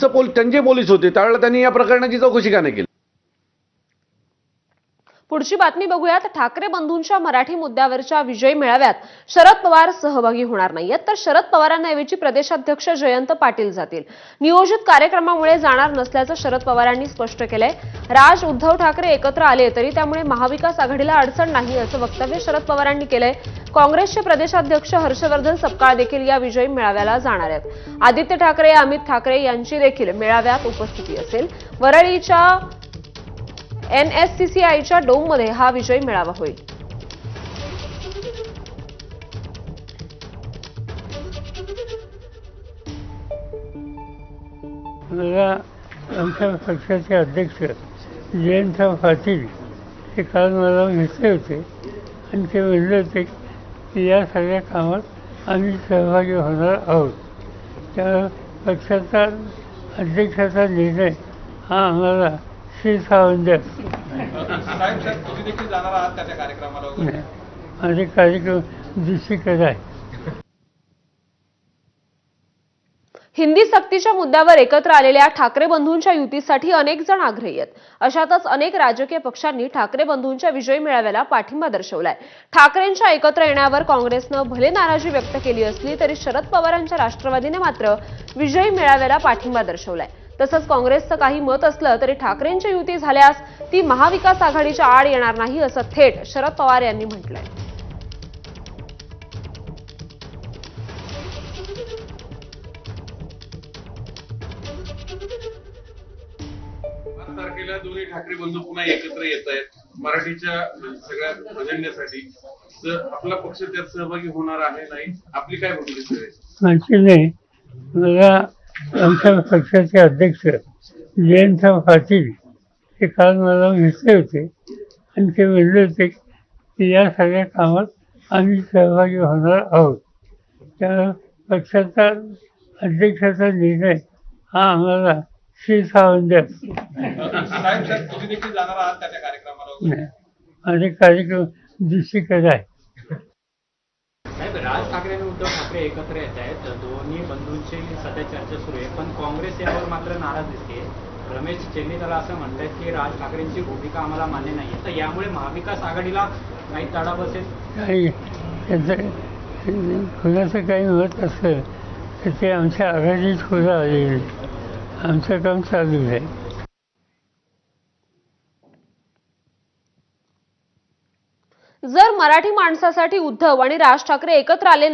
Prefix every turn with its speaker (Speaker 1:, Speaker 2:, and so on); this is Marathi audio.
Speaker 1: त्यांचे पोलीस होते त्यावेळेला त्यांनी या प्रकरणाची चौकशी का नाही केली?
Speaker 2: पुढची बातमी बघूयात। ठाकरे बंधूंच्या मराठी मुद्द्यावरच्या विजयी मेळाव्यात शरद पवार सहभागी होणार नाहीयेत, तर शरद पवारांऐवजी प्रदेशाध्यक्ष जयंत पाटील जातील। नियोजित कार्यक्रमामुळे जाणार नसल्याचं शरद पवारांनी स्पष्ट केलंय। राज उद्धव ठाकरे एकत्र आले तरी त्यामुळे महाविकास आघाडीला अडचण नाही असं वक्तव्य शरद पवारांनी केलंय। काँग्रेसचे प्रदेशाध्यक्ष हर्षवर्धन सपकाळ देखील या विजयी मेळाव्याला जाणार आहेत। आदित्य ठाकरे, अमित ठाकरे यांची देखील मेळाव्यात उपस्थिती असेल। वरळीच्या NSCCIच्या डोममध्ये हा विजयी मेळावा होईल।
Speaker 3: मला आमच्या पक्षाचे अध्यक्ष जयंत पाटील हे काल मला भेटले होते आणि ते म्हणले होते की या सगळ्या कामात आम्ही सहभागी होणार आहोत। त्या पक्षाचा अध्यक्षाचा निर्णय हा आम्हाला शिरसावंदी असतो। माझे कार्यक्रम दुसरीकडे आहे।
Speaker 2: हिंदी सक्तीच्या मुद्द्यावर एकत्र आलेल्या ठाकरे बंधूंच्या युतीसाठी अनेक जण आग्रही आहेत। अशातच अनेक राजकीय पक्षांनी ठाकरे बंधूंच्या विजयी मेळाव्याला पाठिंबा दर्शवलाय। ठाकरेंच्या एकत्र येण्यावर काँग्रेसनं भले नाराजी व्यक्त केली असली तरी शरद पवारांच्या राष्ट्रवादीने मात्र विजयी मेळाव्याला पाठिंबा दर्शवलाय। तसंच काँग्रेसचं काही मत असलं तरी ठाकरेंची युती झाल्यास ती महाविकास आघाडीच्या आड येणार नाही असं थेट शरद पवार यांनी म्हटलंय।
Speaker 4: तारखेला दोन्ही ठाकरे बंधू पुन्हा एकत्र येत आहेत मराठीच्या सगळ्या अजेंड्यासाठी, तर आपला पक्ष त्यात सहभागी होणार आहे नाही, आपली काय भूमिका आहे?
Speaker 3: माझी नाही, मला आमच्या पक्षाचे अध्यक्ष जयंत पाटील हे काल मला भेटले होते आणि ते म्हणले होते की या सगळ्या कामात आम्ही सहभागी होणार आहोत। त्या पक्षाचा अध्यक्षाचा निर्णय हा आम्हाला शिरसावंदी असतो। माझे कार्यक्रम दुसरीकडे आहे।
Speaker 5: राज ठाकरे आणि उद्धव ठाकरे एकत्र येत आहेत, दोन्ही बंधूंची सध्या चर्चा सुरू आहे, पण काँग्रेस यावर मात्र नाराज दिसते। रमेश चेन्नीताला असं म्हणतात की राज ठाकरेंची भूमिका आम्हाला मान्य नाही, तर यामुळे महाविकास आघाडीला काही तडा बसेल? काही कुणाचं काही मत असलं तर ते आमच्या आघाडीत खुलं आलेलं, आमचं काम चालू आहे।
Speaker 2: जर मराठी माणसासाठी उद्धव आणि राज ठाकरे एकत्र आले